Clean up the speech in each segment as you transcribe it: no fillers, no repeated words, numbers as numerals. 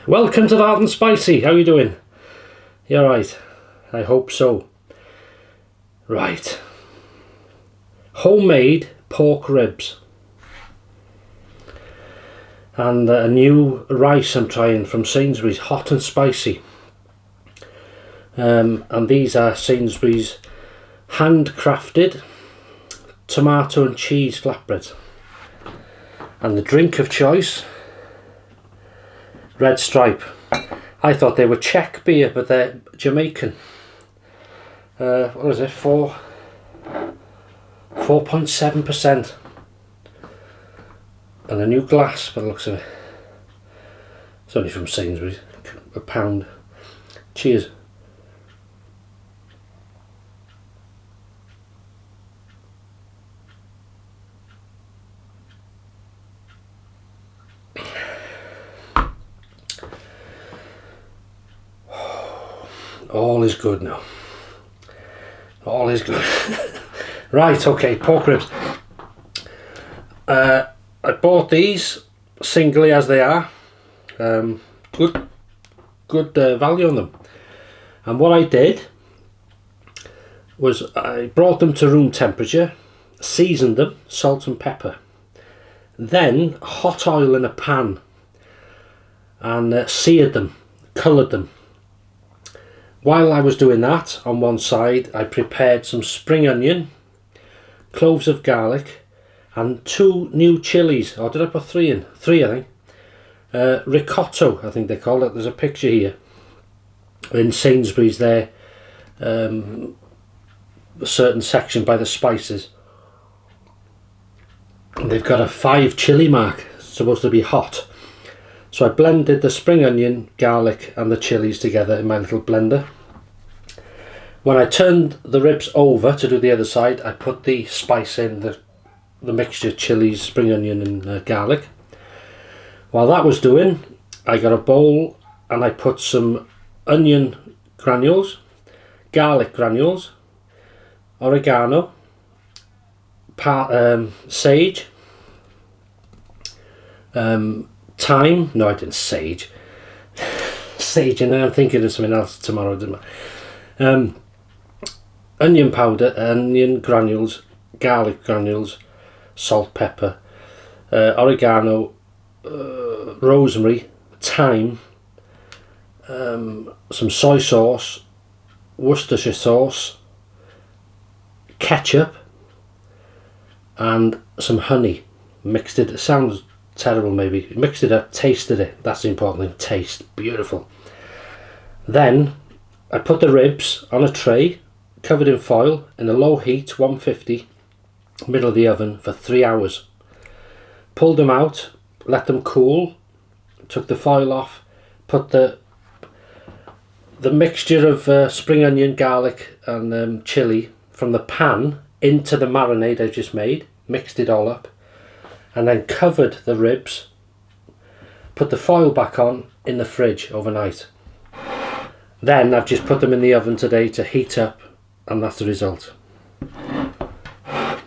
Welcome to That and Spicy. How you doing? You alright? I hope so. Right. Homemade pork ribs. And a new rice I'm trying from Sainsbury's, hot and spicy. And these are Sainsbury's handcrafted tomato and cheese flatbreads. And the drink of choice, Red Stripe. I thought they were Czech beer, but they're Jamaican. What is it? 4.7%. And a new glass by the looks of it. It's only from Sainsbury's, £1. Cheers. All is good now. All is good. Right, okay, pork ribs. I bought these singly as they are. Good value on them. And what I did was I brought them to room temperature, seasoned them, salt and pepper. Then hot oil in a pan and seared them, coloured them. While I was doing that, on one side I prepared some spring onion, cloves of garlic and 2 new chilies. Or did I put 3 in? 3 I think. Rocoto I think they call it. There's a picture here in Sainsbury's there, a certain section by the spices. And they've got a 5 chili mark. It's supposed to be hot. So I blended the spring onion, garlic and the chilies together in my little blender. When I turned the ribs over to do the other side, I put the spice in, the mixture, chilies, spring onion and garlic. While that was doing, I got a bowl and I put some onion granules, garlic granules, oregano, sage, thyme, no I didn't, sage, and then I'm thinking of something else tomorrow, didn't I? Onion powder, onion granules, garlic granules, salt, pepper, oregano, rosemary, thyme, some soy sauce, Worcestershire sauce, ketchup and some honey. Mixed it sounds terrible maybe, mixed it up, tasted it, that's the important thing, taste, beautiful. Then I put the ribs on a tray covered in foil in a low heat, 150, middle of the oven for 3 hours. Pulled them out, let them cool, took the foil off, put the mixture of spring onion, garlic and chilli from the pan into the marinade I just made, mixed it all up, and then covered the ribs, put the foil back on in the fridge overnight. Then I've just put them in the oven today to heat up, and that's the result.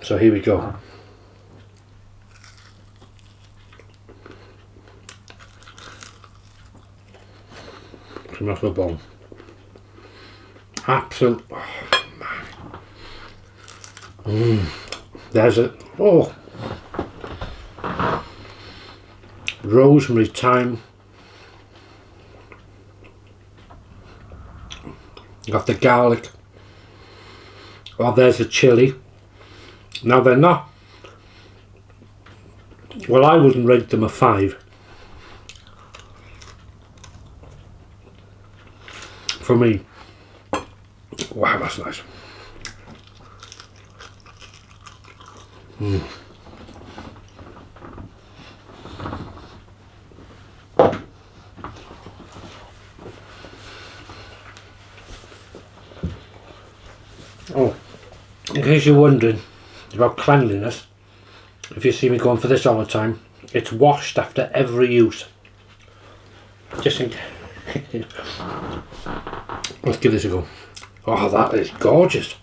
So here we go. Come off the bone. Absolute. Oh man. There's it. Oh. Rosemary, thyme. Got the garlic. Oh, there's the chilli. Now they're not. Well, I wouldn't rate them a 5. For me. Wow, that's nice. Oh, in case you're wondering about cleanliness, if you see me going for this all the time, it's washed after every use. Just in case. Let's give this a go. Oh, that is gorgeous.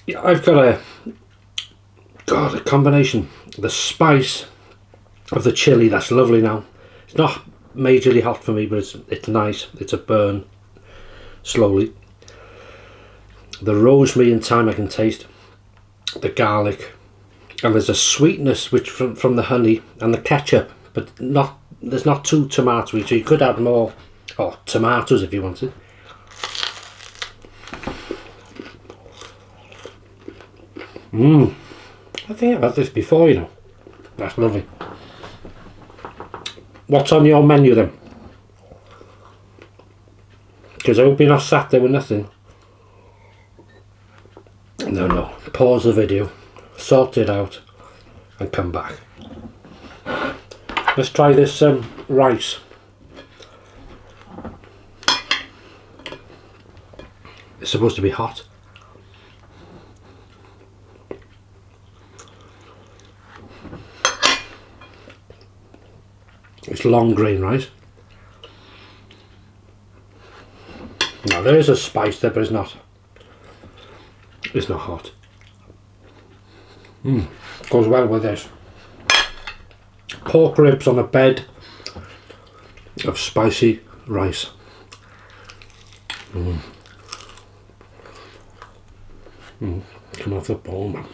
Yeah, I've got God, the combination, the spice of the chilli, that's lovely now. It's not majorly hot for me, but it's nice. It's a burn slowly. The rosemary and thyme I can taste. The garlic, and there's a sweetness which from the honey and the ketchup, but there's not too tomatoey, so you could add more tomatoes if you wanted. I think I've had this before, you know. That's lovely. What's on your menu then? Because I hope you're not sat there with nothing. No. Pause the video, sort it out, and come back. Let's try this rice. It's supposed to be hot. It's long grain rice. Now there is a spice there, but it's not hot. Goes well with this. Pork ribs on a bed of spicy rice. Come off the bone, man.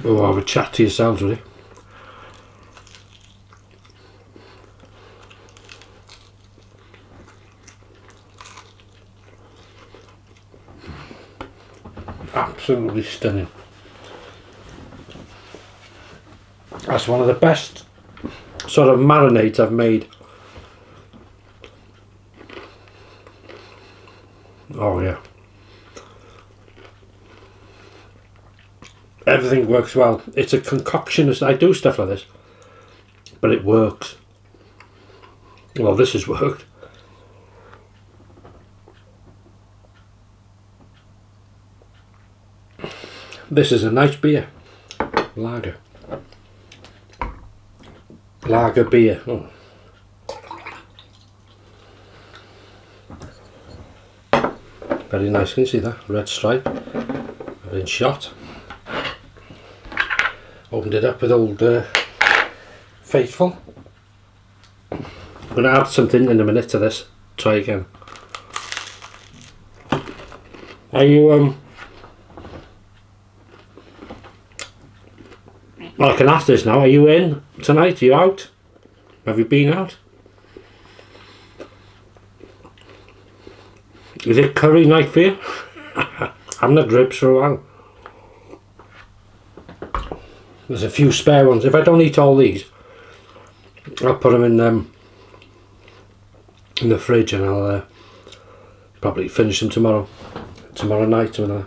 Oh, have a chat to yourselves, really. Absolutely stunning. That's one of the best sort of marinades I've made. Oh yeah. Everything works well. It's a concoction. I do stuff like this, but it works. Well, this has worked. This is a nice beer. Lager. Lager beer. Oh. Very nice. Can you see that? Red stripe. I've been shot. Opened it up with old Faithful. I'm going to add something in a minute to this. Try again. Are you well, I can ask this now. Are you in tonight? Are you out? Have you been out? Is it curry night for you? I haven't had ribs for a while. There's a few spare ones. If I don't eat all these, I'll put them in the fridge, and I'll probably finish them tomorrow night or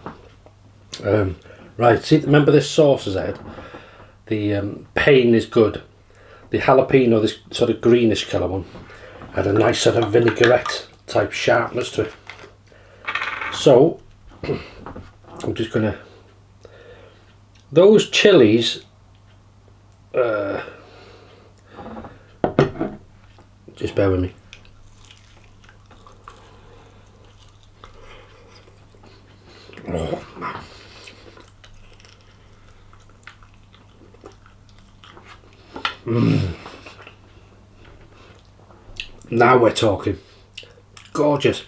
whatever. Right, see, remember this sauce I had? The pain is good. The jalapeno, this sort of greenish colour one, had a nice sort of vinaigrette type sharpness to it. So I'm just gonna, those chilies, just bear with me. Oh man. Now we're talking. Gorgeous.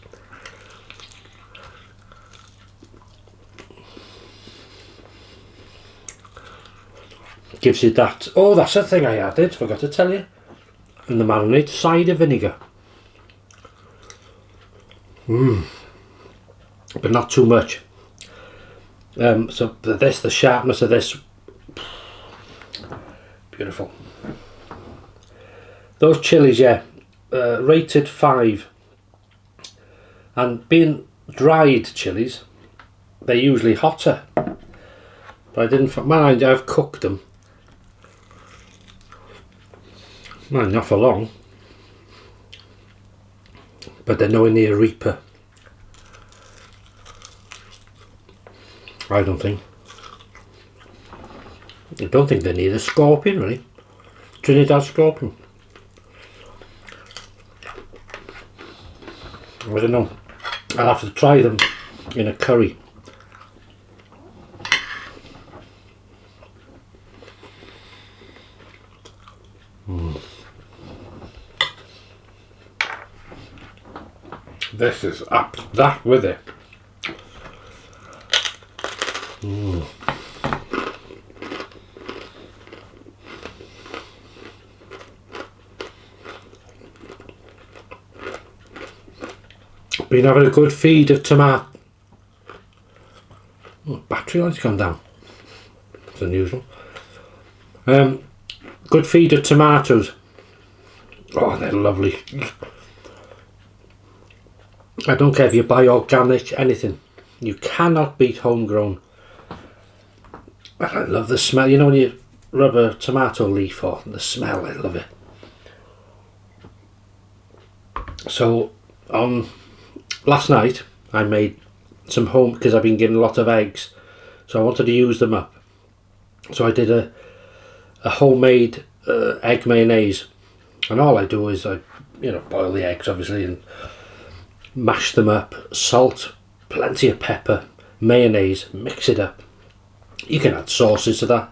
Gives you that. Oh, that's the thing I added, forgot to tell you. In the marinade, cider vinegar. But not too much. So the sharpness of this, beautiful. Those chilies, yeah, rated 5. And being dried chilies, they're usually hotter. But I didn't mind. I've cooked them. Not for long, but they're nowhere near Reaper. I don't think they need a scorpion, really. Trinidad scorpion. I don't know. I'll have to try them in a curry. This is up that with it. Been having a good feed of tomato. Oh, battery lights gone down. It's unusual. Good feed of tomatoes. Oh, they're lovely. I don't care if you buy organic, anything. You cannot beat homegrown. I love the smell. You know when you rub a tomato leaf off, the smell, I love it. So on last night I made some home, because I've been getting a lot of eggs, so I wanted to use them up. So I did a homemade egg mayonnaise, and all I do is I boil the eggs obviously and mash them up, salt, plenty of pepper, mayonnaise, mix it up. You can add sauces to that.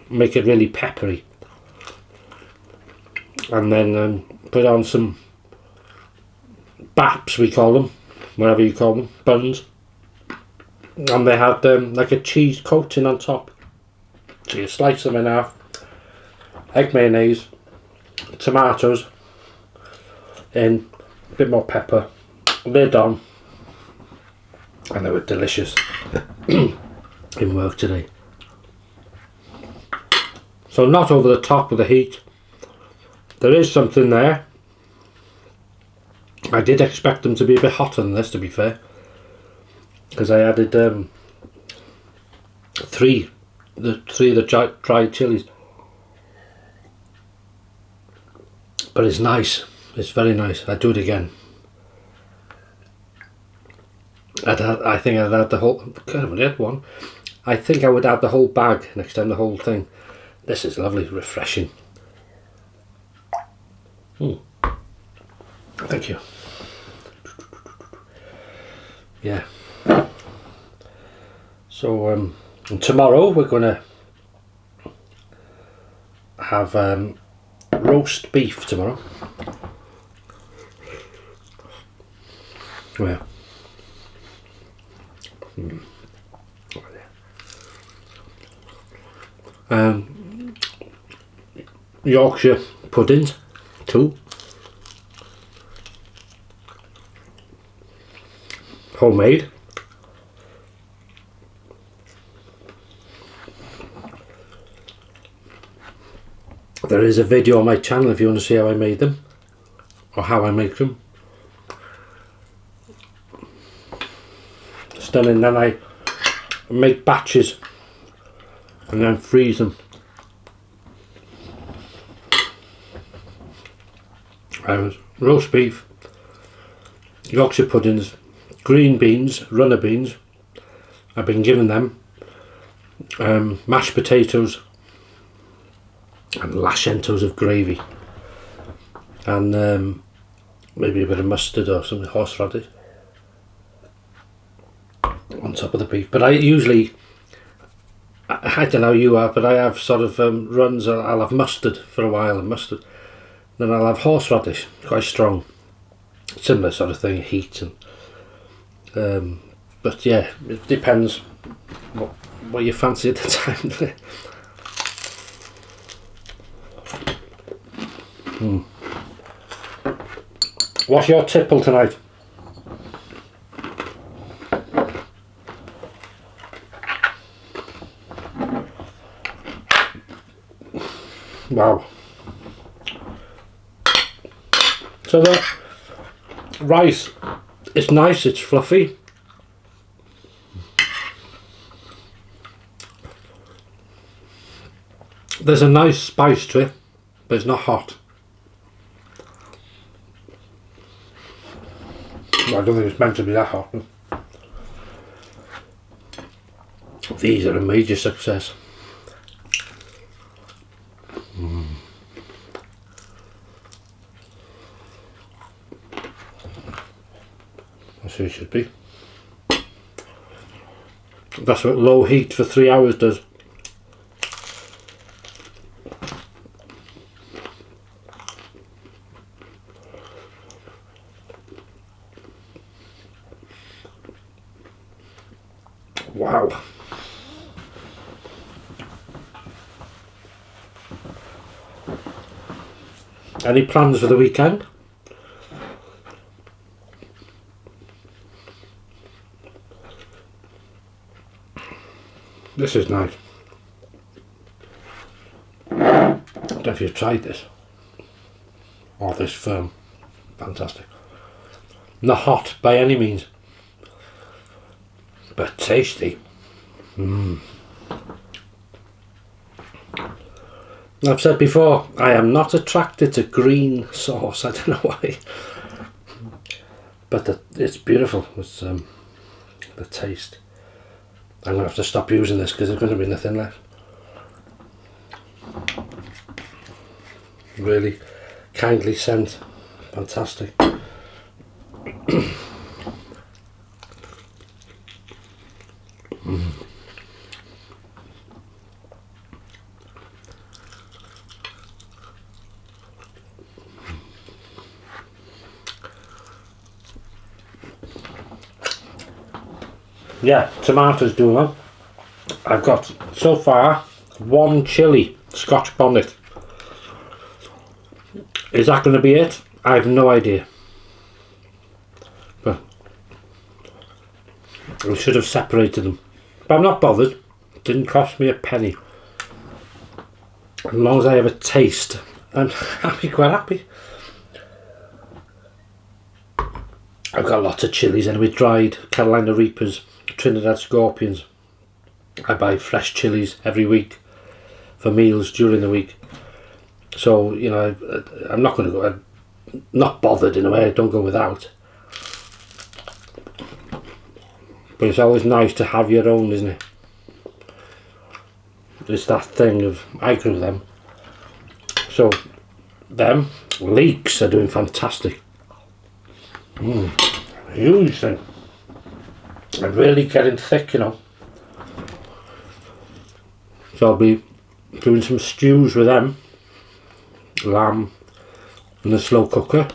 Make it really peppery. And then put on some baps, we call them, whatever you call them, buns. And they had like a cheese coating on top. So you slice them in half, egg mayonnaise, tomatoes in, a bit more pepper, lid on, and they were delicious in work today. So not over the top of the heat. There is something there. I did expect them to be a bit hotter than this, to be fair, because I added three of the dried chilies. But it's nice. It's very nice. I'd do it again. I think I'd add the whole. God, I only had one. I think I would add the whole bag next time, the whole thing. This is lovely, refreshing. Thank you. Yeah. So and tomorrow we're gonna have roast beef tomorrow. Yeah. Yorkshire puddings, 2. Homemade. There is a video on my channel if you want to see how I made them, or how I make them. Stunning. Then I make batches and then freeze them. Roast beef, Yorkshire puddings, green beans, runner beans, I've been given them, mashed potatoes and lashentos of gravy, and maybe a bit of mustard or something, horseradish on top of the beef. But I usually, I don't know how you are, but I have sort of runs. I'll have mustard for a while, and mustard, then I'll have horseradish, quite strong, similar sort of thing, heat. And but yeah, it depends what you fancy at the time. What's your tipple tonight? Wow. So the rice is nice, it's fluffy. There's a nice spice to it, but it's not hot. Well, I don't think it's meant to be that hot. These are a major success. So it should be. That's what low heat for 3 hours does. Wow. Any plans for the weekend? This is nice. I don't know if you've tried this. Oh, this firm. Fantastic. Not hot by any means, but tasty. I've said before, I am not attracted to green sauce. I don't know why, but it's beautiful. It's the taste. I'm going to have to stop using this because there's going to be nothing left. Really kindly sent. Fantastic. Yeah, tomatoes doing well. I've got so far 1 chilli Scotch bonnet. Is that going to be it? I have no idea. But we should have separated them. But I'm not bothered. It didn't cost me a penny. As long as I have a taste, I'm happy, quite happy. I've got lots of chilies anyway, dried Carolina Reapers, Trinidad Scorpions. I buy fresh chilies every week for meals during the week. So, you know, I'm not going to go, I'm not bothered in a way, I don't go without. But it's always nice to have your own, isn't it? It's that thing of, I grew them. So, them leeks are doing fantastic. Huge thing. And really getting thick, you know. So I'll be doing some stews with them. Lamb in the slow cooker.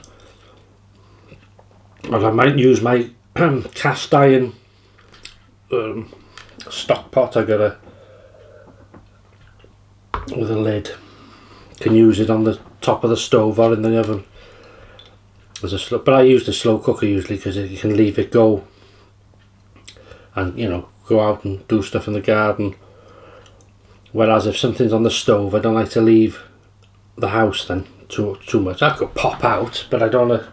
And I might use my cast iron stock pot I got with a lid. Can use it on the top of the stove or in the oven. But I use the slow cooker usually because you can leave it go and, you know, go out and do stuff in the garden. Whereas if something's on the stove, I don't like to leave the house then too much. I could pop out, but I don't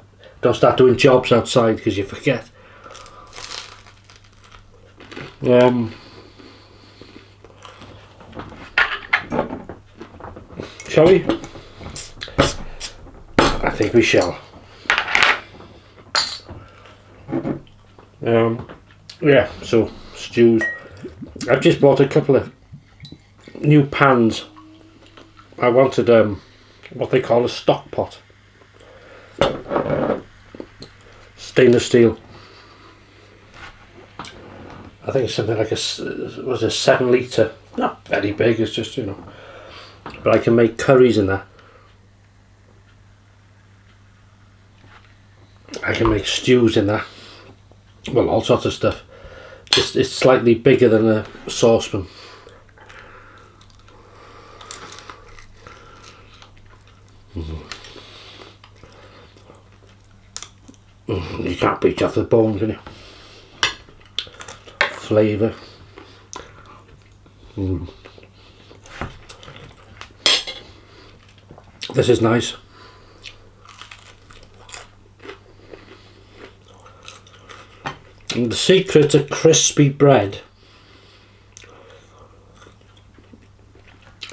start doing jobs outside because you forget. Shall we? I think we shall. Yeah, so stews. I've just bought a couple of new pans. I wanted what they call a stock pot. Stainless steel. I think it's something like a 7 litre. Not very big, it's just, you know. But I can make curries in that. I can make stews in that. Well, all sorts of stuff. It's slightly bigger than a saucepan. You can't beat off the bone, can you? Flavour. This is nice. And the secret to crispy bread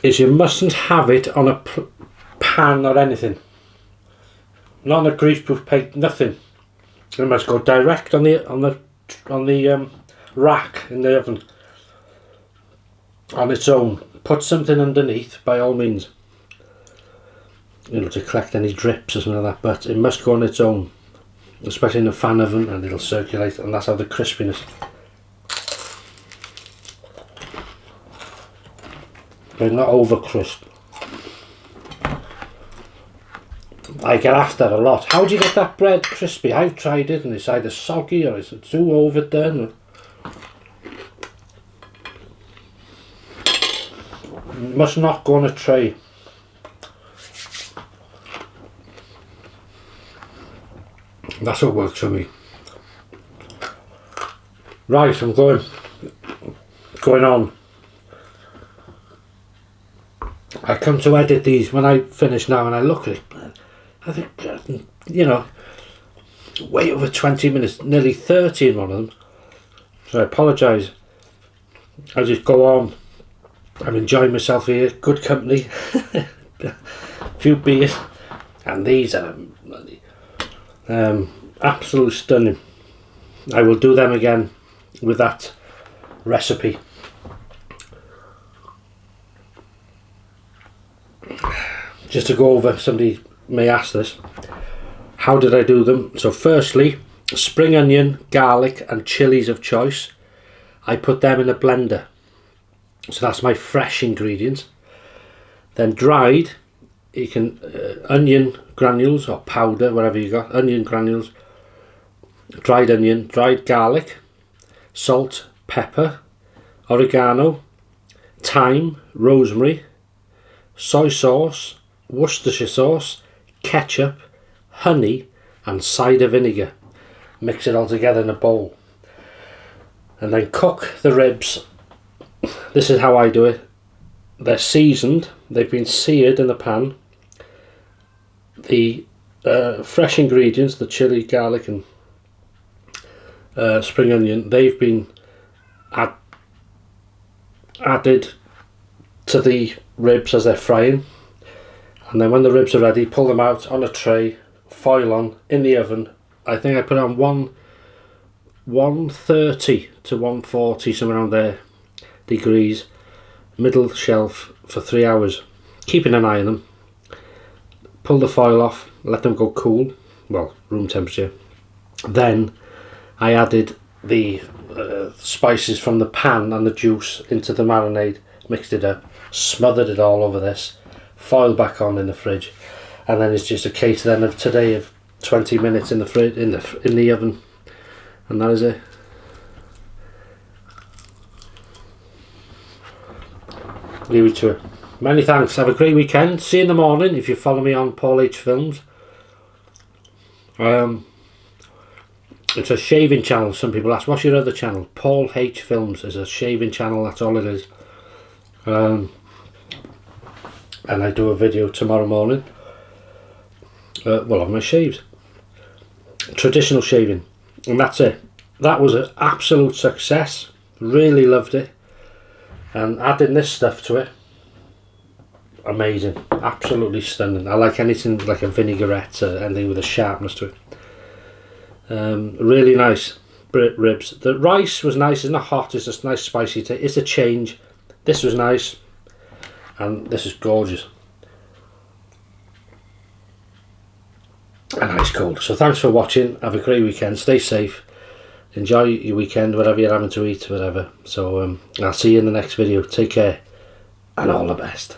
is you mustn't have it on a pan or anything. Not on a greaseproof plate, nothing. You must go direct on the rack in the oven on its own. Put something underneath by all means, you know, to collect any drips or something like that, but it must go on its own. especially in a fan oven, and it'll circulate, and that's how the crispiness. They're not over crisp. I get asked that a lot. How do you get that bread crispy? I've tried it and it's either soggy or it's too overdone. It must not go on a tray. That's what works for me. Right, I'm going on. I come to edit these when I finish now, and I look at it, I think, you know, way over 20 minutes, nearly 30 in one of them. So I apologise. I just go on. I'm enjoying myself here, good company, a few beers, and these are absolutely stunning. I will do them again with that recipe. Just to go over, somebody may ask this, how did I do them? So firstly, spring onion, garlic and chilies of choice, I put them in a blender. So that's my fresh ingredients. Then dried, you can onion granules or powder, whatever you got, onion granules, dried onion, dried garlic, salt, pepper, oregano, thyme, rosemary, soy sauce, Worcestershire sauce, ketchup, honey and cider vinegar. Mix it all together in a bowl and then cook the ribs. This is how I do it. They're seasoned, they've been seared in the pan. The fresh ingredients, the chilli, garlic and spring onion, they've been added to the ribs as they're frying. And then when the ribs are ready, pull them out on a tray, foil on, in the oven. I think I put on 130 to 140, somewhere around there, degrees, middle shelf for 3 hours, keeping an eye on them. Pull the foil off, let them go cool, well, room temperature. Then I added the spices from the pan and the juice into the marinade, mixed it up, smothered it all over this, foil back on in the fridge, and then it's just a case then of today of 20 minutes in the fridge, in the oven, and that is it. Leave it to it. Many thanks. Have a great weekend. See you in the morning if you follow me on Paul H Films. It's a shaving channel. Some people ask, what's your other channel? Paul H Films is a shaving channel, that's all it is. And I do a video tomorrow morning, well, of my shaves, traditional shaving, and that's it. That was an absolute success, really loved it, and adding this stuff to it, amazing, absolutely stunning. I like anything like a vinaigrette, anything with a sharpness to it. Really nice ribs. The rice was nice, it's not hot, it's just nice spicy taste. It's a change. This was nice, and this is gorgeous and ice cold. So thanks for watching, have a great weekend, stay safe, enjoy your weekend, whatever you're having to eat, whatever. So I'll see you in the next video, take care and all the best.